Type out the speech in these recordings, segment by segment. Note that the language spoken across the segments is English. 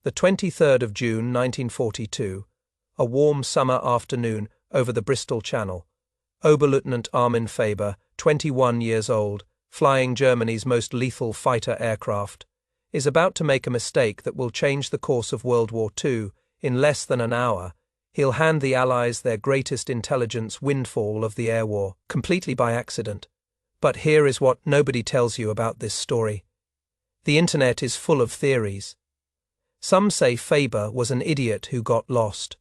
The 23rd of June 1942, a warm summer afternoon over the Bristol Channel. Oberleutnant Armin Faber, 21 years old, flying Germany's most lethal fighter aircraft, is about to make a mistake that will change the course of World War II. In less than an hour, he'll hand the Allies their greatest intelligence windfall of the air war, completely by accident. But here is what nobody tells you about this story. The internet is full of theories. Some say Faber was an idiot who got lost.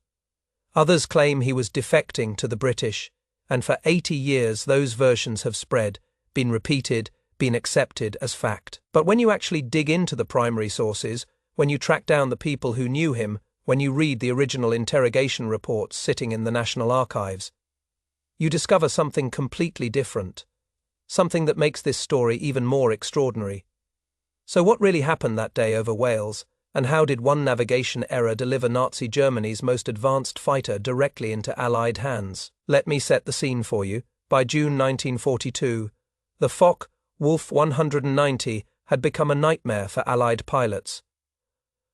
Others claim he was defecting to the British, and for 80 years those versions have spread, been repeated, been accepted as fact. But when you actually dig into the primary sources, when you track down the people who knew him, when you read the original interrogation reports sitting in the National Archives, you discover something completely different. Something that makes this story even more extraordinary. So what really happened that day over Wales? And how did one navigation error deliver Nazi Germany's most advanced fighter directly into Allied hands? Let me set the scene for you. By June 1942, the Focke-Wulf 190 had become a nightmare for Allied pilots.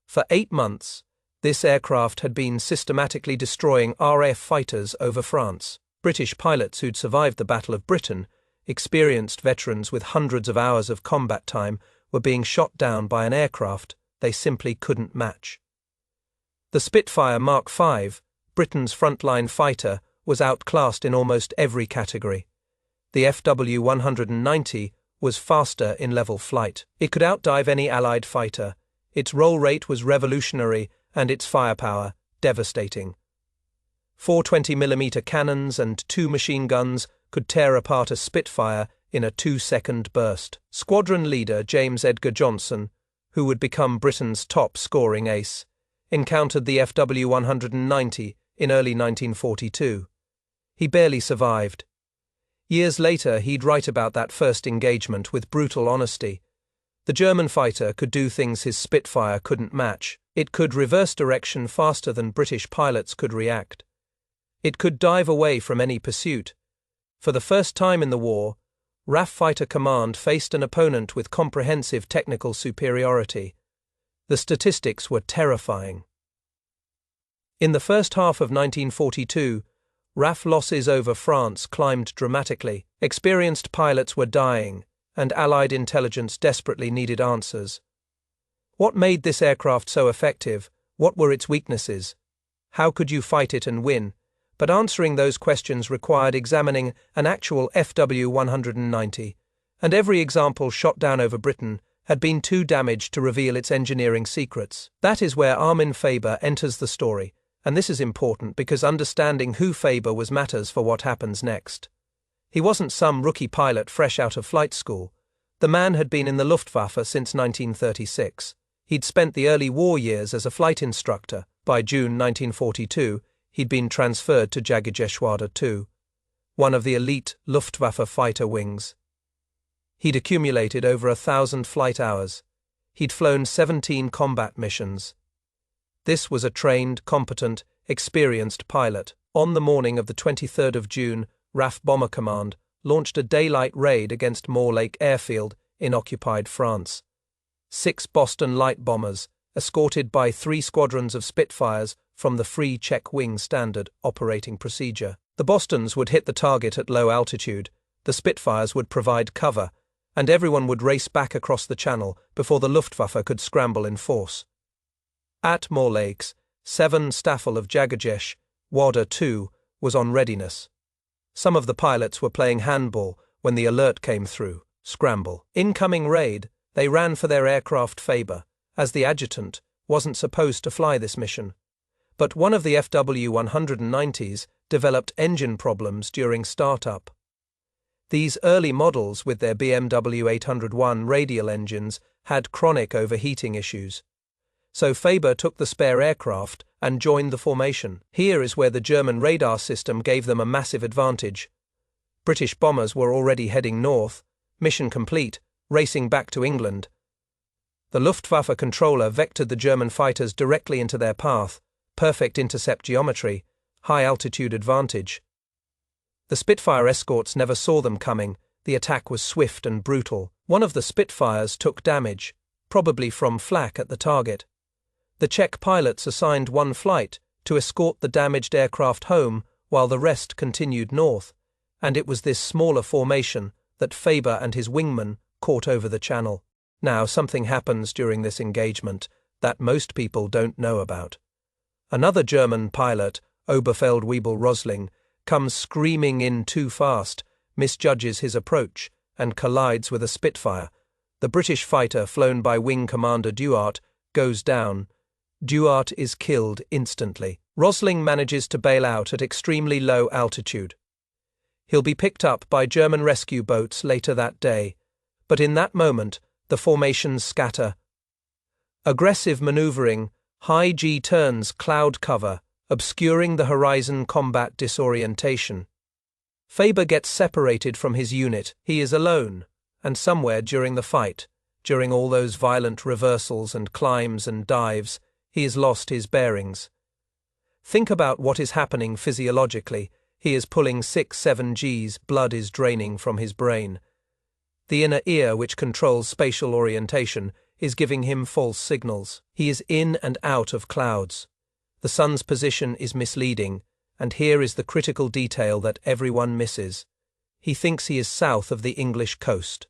For 8 months, this aircraft had been systematically destroying RAF fighters over France. British pilots who'd survived the Battle of Britain, experienced veterans with hundreds of hours of combat time, were being shot down by an aircraft they simply couldn't match. The Spitfire Mark V, Britain's frontline fighter, was outclassed in almost every category. The Fw 190 was faster in level flight. It could outdive any Allied fighter. Its roll rate was revolutionary and its firepower devastating. 4 20mm cannons and 2 machine guns could tear apart a Spitfire in a 2-second burst. Squadron leader James Edgar Johnson, who would become Britain's top-scoring ace, encountered the Fw 190 in early 1942. He barely survived. Years later, he'd write about that first engagement with brutal honesty. The German fighter could do things his Spitfire couldn't match. It could reverse direction faster than British pilots could react. It could dive away from any pursuit. For the first time in the war, RAF Fighter Command faced an opponent with comprehensive technical superiority. The statistics were terrifying. In the first half of 1942, RAF losses over France climbed dramatically. Experienced pilots were dying, and Allied intelligence desperately needed answers. What made this aircraft so effective? What were its weaknesses? How could you fight it and win? But answering those questions required examining an actual Fw 190, and every example shot down over Britain had been too damaged to reveal its engineering secrets. That is where Armin Faber enters the story, and this is important because understanding who Faber was matters for what happens next. He wasn't some rookie pilot fresh out of flight school. The man had been in the Luftwaffe since 1936. He'd spent the early war years as a flight instructor. By June 1942, he'd been transferred to Jagergeschwader II, one of the elite Luftwaffe fighter wings. He'd accumulated over 1,000 flight hours. He'd flown 17 combat missions. This was a trained, competent, experienced pilot. On the morning of the 23rd of June, RAF Bomber Command launched a daylight raid against Morlake Airfield in occupied France. 6 Boston light bombers, escorted by 3 squadrons of Spitfires from the Free Czech Wing Standard operating procedure. The Bostons would hit the target at low altitude, the Spitfires would provide cover, and everyone would race back across the channel before the Luftwaffe could scramble in force. At Morlakes, 7 Staffel of Jagergeschwader II was on readiness. Some of the pilots were playing handball when the alert came through. Scramble. Incoming raid. They ran for their aircraft. Faber, as the adjutant, wasn't supposed to fly this mission. But one of the Fw 190s developed engine problems during startup. These early models with their BMW 801 radial engines had chronic overheating issues. So Faber took the spare aircraft and joined the formation. Here is where the German radar system gave them a massive advantage. British bombers were already heading north, mission complete, racing back to England. The Luftwaffe controller vectored the German fighters directly into their path. Perfect intercept geometry, high-altitude advantage. The Spitfire escorts never saw them coming. The attack was swift and brutal. One of the Spitfires took damage, probably from flak at the target. The Czech pilots assigned one flight to escort the damaged aircraft home while the rest continued north, and it was this smaller formation that Faber and his wingman caught over the channel. Now, something happens during this engagement that most people don't know about. Another German pilot, Oberleutnant Rosling, comes screaming in too fast, misjudges his approach, and collides with a Spitfire. The British fighter, flown by Wing Commander Duart, goes down. Duart is killed instantly. Rosling manages to bail out at extremely low altitude. He'll be picked up by German rescue boats later that day, but in that moment, the formations scatter. Aggressive maneuvering, high G turns cloud cover, obscuring the horizon combat disorientation. Faber gets separated from his unit. He is alone, and somewhere during the fight, during all those violent reversals and climbs and dives, he has lost his bearings. Think about what is happening physiologically. He is pulling 6-7 Gs, blood is draining from his brain. The inner ear, which controls spatial orientation, is giving him false signals. He is in and out of clouds. The sun's position is misleading, and here is the critical detail that everyone misses. He thinks he is south of the English coast.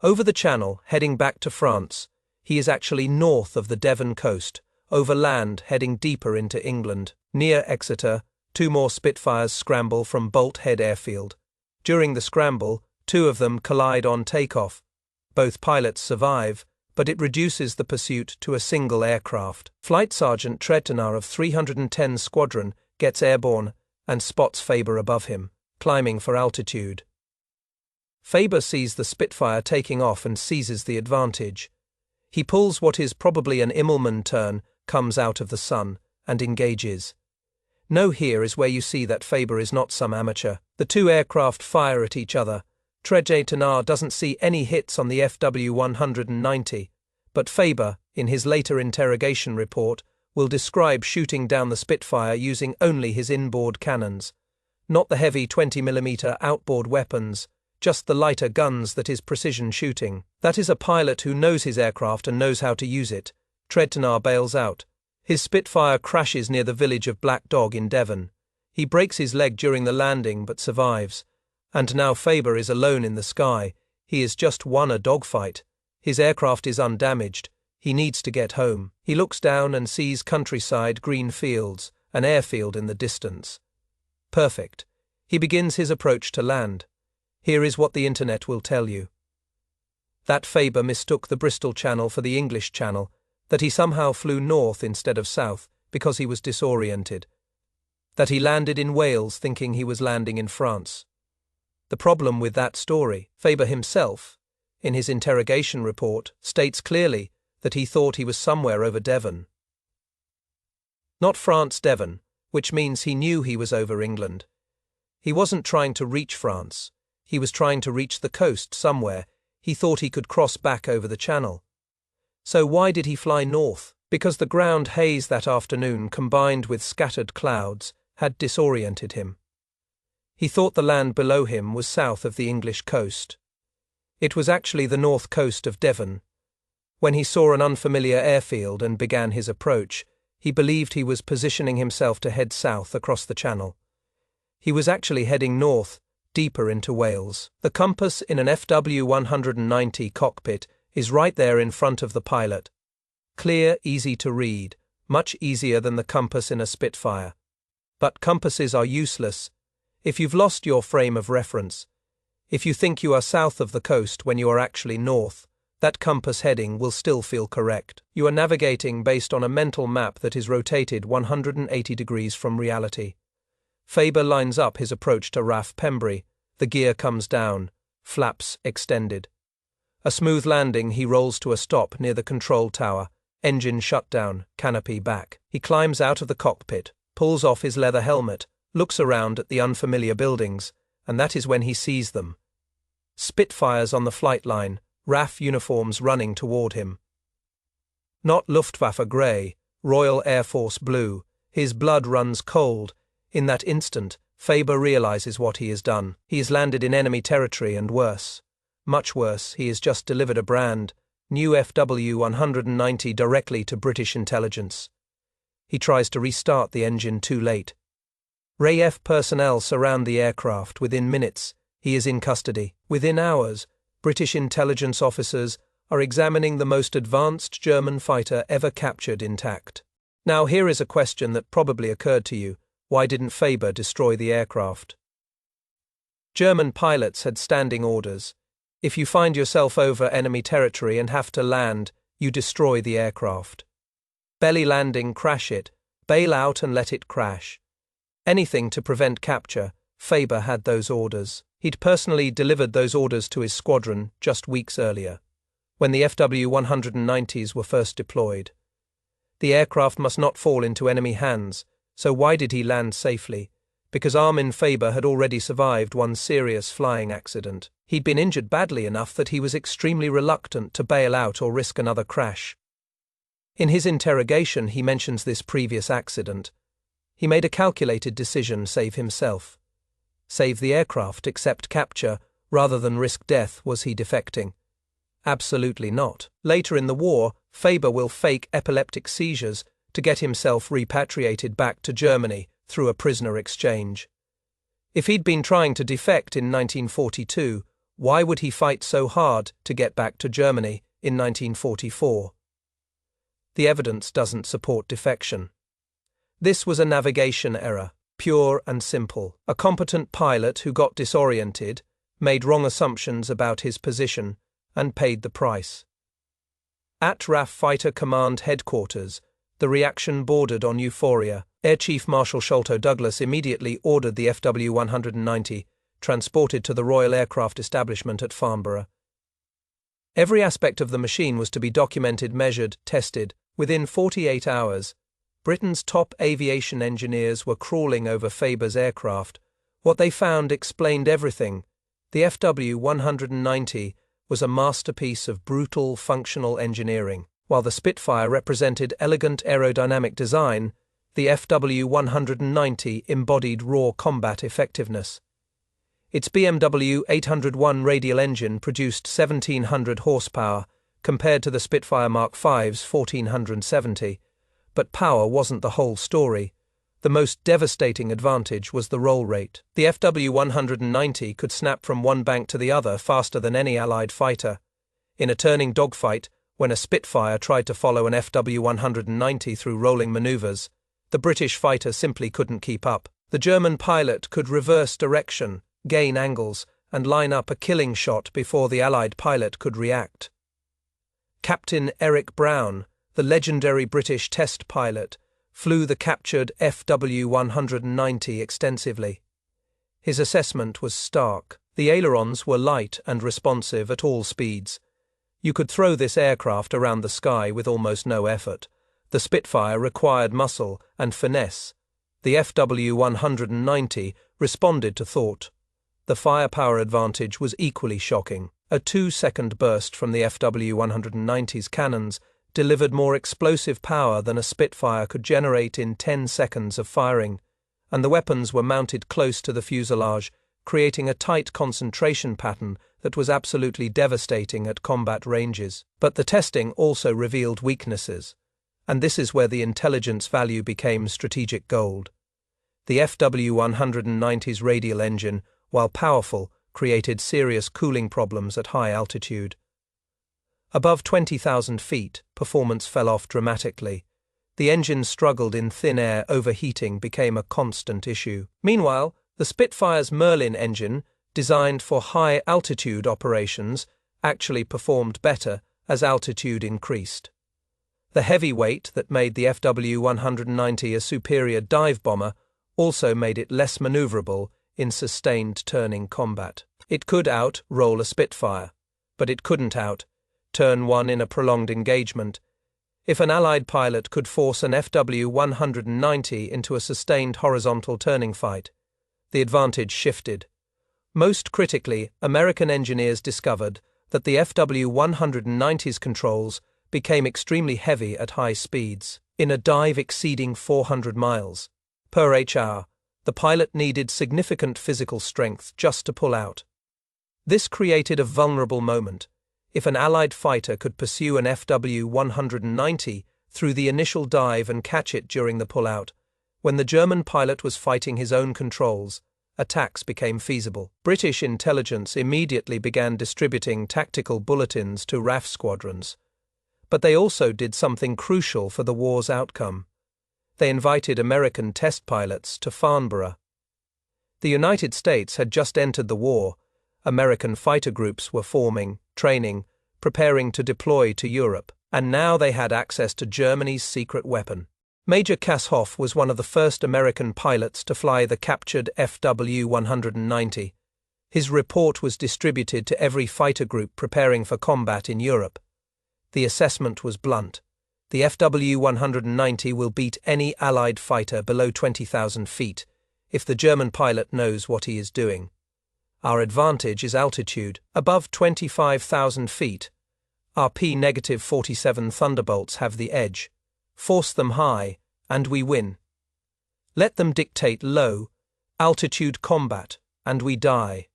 Over the Channel, heading back to France, he is actually north of the Devon coast, over land heading deeper into England. Near Exeter, 2 more Spitfires scramble from Bolt Head airfield. During the scramble, 2 of them collide on takeoff. Both pilots survive, but it reduces the pursuit to a single aircraft. Flight Sergeant Tredtenar of 310 Squadron gets airborne and spots Faber above him, climbing for altitude. Faber sees the Spitfire taking off and seizes the advantage. He pulls what is probably an Immelmann turn, comes out of the sun, and engages. No, here is where you see that Faber is not some amateur. The 2 aircraft fire at each other. Tredtenar doesn't see any hits on the Fw-190, but Faber, in his later interrogation report, will describe shooting down the Spitfire using only his inboard cannons. Not the heavy 20mm outboard weapons, just the lighter guns that is precision shooting. That is a pilot who knows his aircraft and knows how to use it. Tredtenar bails out. His Spitfire crashes near the village of Black Dog in Devon. He breaks his leg during the landing but survives. And now Faber is alone in the sky. He has just won a dogfight. His aircraft is undamaged. He needs to get home. He looks down and sees countryside, green fields, an airfield in the distance. Perfect. He begins his approach to land. Here is what the internet will tell you. That Faber mistook the Bristol Channel for the English Channel, that he somehow flew north instead of south because he was disoriented, that he landed in Wales thinking he was landing in France. The problem with that story, Faber himself, in his interrogation report, states clearly that he thought he was somewhere over Devon. Not France, Devon, which means he knew he was over England. He wasn't trying to reach France. He was trying to reach the coast somewhere. He thought he could cross back over the Channel. So why did he fly north? Because the ground haze that afternoon, combined with scattered clouds, had disoriented him. He thought the land below him was south of the English coast. It was actually the north coast of Devon. When he saw an unfamiliar airfield and began his approach, he believed he was positioning himself to head south across the Channel. He was actually heading north, deeper into Wales. The compass in an Fw-190 cockpit is right there in front of the pilot. Clear, easy to read, much easier than the compass in a Spitfire. But compasses are useless if you've lost your frame of reference. If you think you are south of the coast when you are actually north, that compass heading will still feel correct. You are navigating based on a mental map that is rotated 180 degrees from reality. Faber lines up his approach to RAF Pembrey. The gear comes down, flaps extended. A smooth landing, he rolls to a stop near the control tower, engine shut down, canopy back. He climbs out of the cockpit, pulls off his leather helmet, looks around at the unfamiliar buildings, and that is when he sees them. Spitfires on the flight line, RAF uniforms running toward him. Not Luftwaffe grey, Royal Air Force blue. His blood runs cold. In that instant, Faber realizes what he has done. He has landed in enemy territory and worse. Much worse, he has just delivered a brand new FW-190 directly to British intelligence. He tries to restart the engine too late. RAF personnel surround the aircraft. Within minutes, he is in custody. Within hours, British intelligence officers are examining the most advanced German fighter ever captured intact. Now here is a question that probably occurred to you. Why didn't Faber destroy the aircraft? German pilots had standing orders. If you find yourself over enemy territory and have to land, you destroy the aircraft. Belly landing, crash it, bail out and let it crash. Anything to prevent capture. Faber had those orders. He'd personally delivered those orders to his squadron just weeks earlier, when the FW-190s were first deployed. The aircraft must not fall into enemy hands, so why did he land safely? Because Armin Faber had already survived one serious flying accident. He'd been injured badly enough that he was extremely reluctant to bail out or risk another crash. In his interrogation, he mentions this previous accident. He made a calculated decision: save himself. Save the aircraft, accept capture, rather than risk death. Was he defecting? Absolutely not. Later in the war, Faber will fake epileptic seizures to get himself repatriated back to Germany through a prisoner exchange. If he'd been trying to defect in 1942, why would he fight so hard to get back to Germany in 1944? The evidence doesn't support defection. This was a navigation error, pure and simple. A competent pilot who got disoriented, made wrong assumptions about his position, and paid the price. At RAF Fighter Command Headquarters, the reaction bordered on euphoria. Air Chief Marshal Sholto Douglas immediately ordered the FW-190 transported to the Royal Aircraft Establishment at Farnborough. Every aspect of the machine was to be documented, measured, tested. Within 48 hours, Britain's top aviation engineers were crawling over Faber's aircraft. What they found explained everything. The FW-190 was a masterpiece of brutal functional engineering. While the Spitfire represented elegant aerodynamic design, the FW-190 embodied raw combat effectiveness. Its BMW 801 radial engine produced 1,700 horsepower, compared to the Spitfire Mark V's 1,470. But power wasn't the whole story. The most devastating advantage was the roll rate. The FW-190 could snap from one bank to the other faster than any Allied fighter. In a turning dogfight, when a Spitfire tried to follow an FW-190 through rolling maneuvers, the British fighter simply couldn't keep up. The German pilot could reverse direction, gain angles, and line up a killing shot before the Allied pilot could react. Captain Eric Brown, the legendary British test pilot, flew the captured FW-190 extensively. His assessment was stark. The ailerons were light and responsive at all speeds. You could throw this aircraft around the sky with almost no effort. The Spitfire required muscle and finesse. The FW-190 responded to thought. The firepower advantage was equally shocking. A 2-second burst from the FW-190's cannons delivered more explosive power than a Spitfire could generate in 10 seconds of firing, and the weapons were mounted close to the fuselage, creating a tight concentration pattern that was absolutely devastating at combat ranges. But the testing also revealed weaknesses, and this is where the intelligence value became strategic gold. The FW-190's radial engine, while powerful, created serious cooling problems at high altitude. Above 20,000 feet, performance fell off dramatically. The engine struggled in thin air, overheating became a constant issue. Meanwhile, the Spitfire's Merlin engine, designed for high-altitude operations, actually performed better as altitude increased. The heavy weight that made the FW-190 a superior dive bomber also made it less maneuverable in sustained turning combat. It could out-roll a Spitfire, but it couldn't out-turn one in a prolonged engagement. If an Allied pilot could force an FW-190 into a sustained horizontal turning fight, the advantage shifted. Most critically, American engineers discovered that the FW-190's controls became extremely heavy at high speeds. In a dive exceeding 400 miles per hour, the pilot needed significant physical strength just to pull out. This created a vulnerable moment. if an Allied fighter could pursue an Fw-190 through the initial dive and catch it during the pull-out, when the German pilot was fighting his own controls, attacks became feasible. British intelligence immediately began distributing tactical bulletins to RAF squadrons. But they also did something crucial for the war's outcome. They invited American test pilots to Farnborough. The United States had just entered the war. American fighter groups were forming, training, preparing to deploy to Europe, and now they had access to Germany's secret weapon. Major Kashoff was one of the first American pilots to fly the captured Fw-190. His report was distributed to every fighter group preparing for combat in Europe. The assessment was blunt. The Fw-190 will beat any Allied fighter below 20,000 feet if the German pilot knows what he is doing. Our advantage is altitude. Above 25,000 feet, our P-47 Thunderbolts have the edge. Force them high, and we win. Let them dictate low, altitude combat, and we die.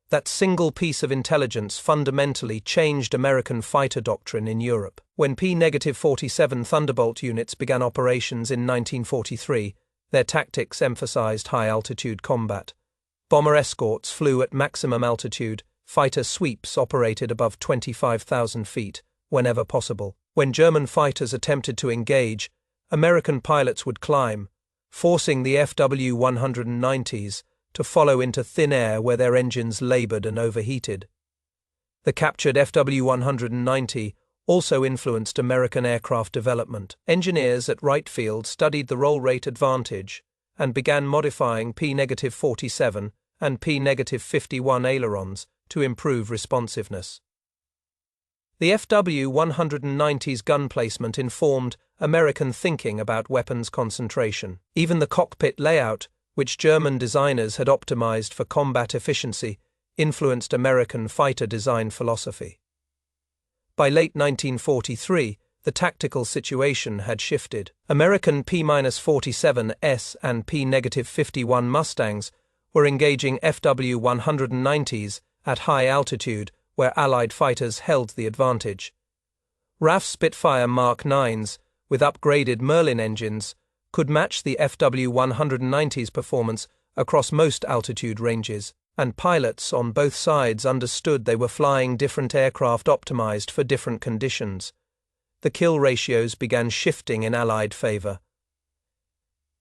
That single piece of intelligence fundamentally changed American fighter doctrine in Europe. When P-47 Thunderbolt units began operations in 1943, their tactics emphasized high-altitude combat. Bomber escorts flew at maximum altitude, fighter sweeps operated above 25,000 feet, whenever possible. When German fighters attempted to engage, American pilots would climb, forcing the Fw-190s to follow into thin air where their engines labored and overheated. The captured Fw-190 also influenced American aircraft development. Engineers at Wright Field studied the roll rate advantage and began modifying P-47 and P-51 ailerons to improve responsiveness. The Fw-190's gun placement informed American thinking about weapons concentration. Even the cockpit layout, which German designers had optimized for combat efficiency, influenced American fighter design philosophy. By late 1943, the tactical situation had shifted. American P-47S and P-51 Mustangs were engaging Fw-190s at high altitude where Allied fighters held the advantage. RAF Spitfire Mark 9s, with upgraded Merlin engines, could match the Fw-190's performance across most altitude ranges, and pilots on both sides understood they were flying different aircraft optimized for different conditions. The kill ratios began shifting in Allied favor.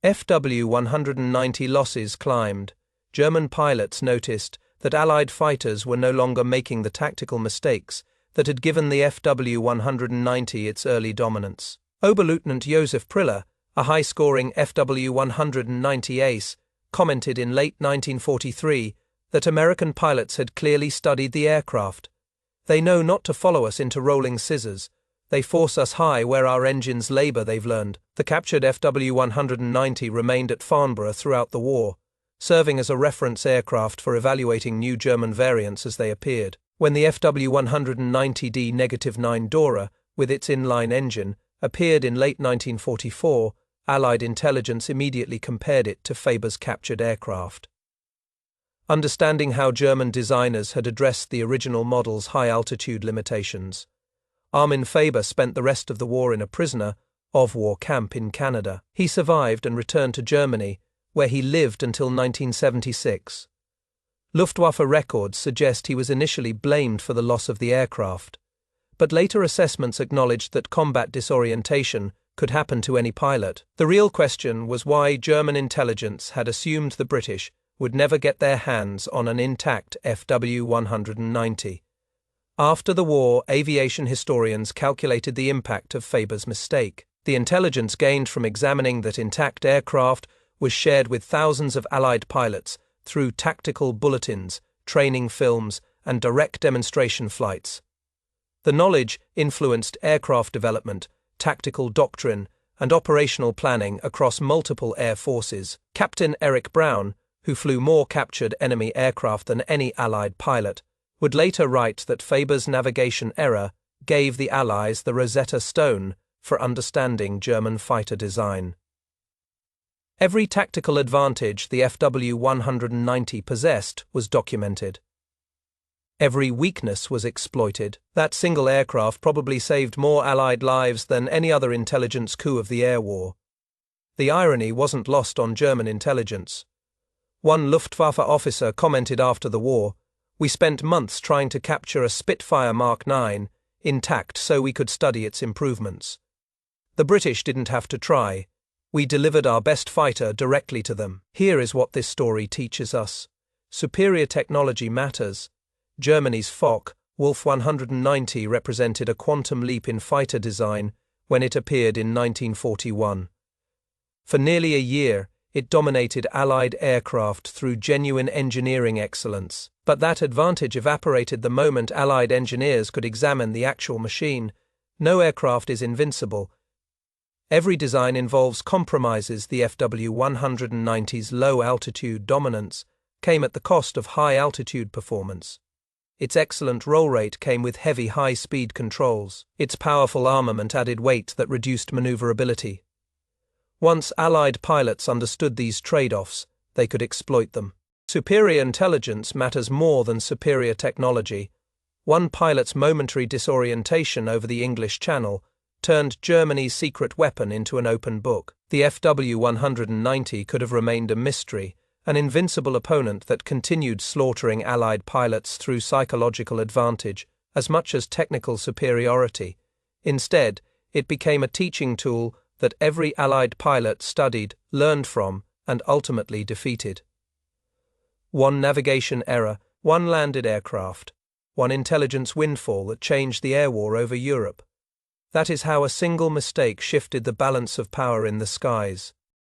Fw-190 losses climbed. German pilots noticed that Allied fighters were no longer making the tactical mistakes that had given the Fw-190 its early dominance. Oberleutnant Josef Priller, a high-scoring Fw-190 ace, commented in late 1943 that American pilots had clearly studied the aircraft. They know not to follow us into rolling scissors. They force us high where our engines labor, they've learned. The captured Fw-190 remained at Farnborough throughout the war, serving as a reference aircraft for evaluating new German variants as they appeared. When the Fw-190D-9 Dora, with its inline engine, appeared in late 1944, Allied intelligence immediately compared it to Faber's captured aircraft. Understanding how German designers had addressed the original model's high-altitude limitations, Armin Faber spent the rest of the war in a prisoner-of-war camp in Canada. He survived and returned to Germany, where he lived until 1976. Luftwaffe records suggest he was initially blamed for the loss of the aircraft, but later assessments acknowledged that combat disorientation could happen to any pilot. The real question was why German intelligence had assumed the British would never get their hands on an intact Fw-190. After the war, aviation historians calculated the impact of Faber's mistake. The intelligence gained from examining that intact aircraft was shared with thousands of Allied pilots through tactical bulletins, training films, and direct demonstration flights. The knowledge influenced aircraft development, tactical doctrine, and operational planning across multiple air forces. Captain Eric Brown, who flew more captured enemy aircraft than any Allied pilot, would later write that Faber's navigation error gave the Allies the Rosetta Stone for understanding German fighter design. Every tactical advantage the Fw-190 possessed was documented. Every weakness was exploited. That single aircraft probably saved more Allied lives than any other intelligence coup of the air war. The irony wasn't lost on German intelligence. One Luftwaffe officer commented after the war, "We spent months trying to capture a Spitfire Mark 9 intact so we could study its improvements. The British didn't have to try. We delivered our best fighter directly to them." Here is what this story teaches us. Superior technology matters. Germany's Focke-Wulf 190 represented a quantum leap in fighter design when it appeared in 1941. For nearly a year, it dominated Allied aircraft through genuine engineering excellence. But that advantage evaporated the moment Allied engineers could examine the actual machine. No aircraft is invincible. Every design involves compromises. The FW-190's low-altitude dominance came at the cost of high-altitude performance. Its excellent roll rate came with heavy high-speed controls. Its powerful armament added weight that reduced maneuverability. Once Allied pilots understood these trade-offs, they could exploit them. Superior intelligence matters more than superior technology. One pilot's momentary disorientation over the English Channel turned Germany's secret weapon into an open book. The FW-190 could have remained a mystery, an invincible opponent that continued slaughtering Allied pilots through psychological advantage as much as technical superiority. Instead, it became a teaching tool that every Allied pilot studied, learned from, and ultimately defeated. One navigation error, one landed aircraft, one intelligence windfall that changed the air war over Europe. That is how a single mistake shifted the balance of power in the skies.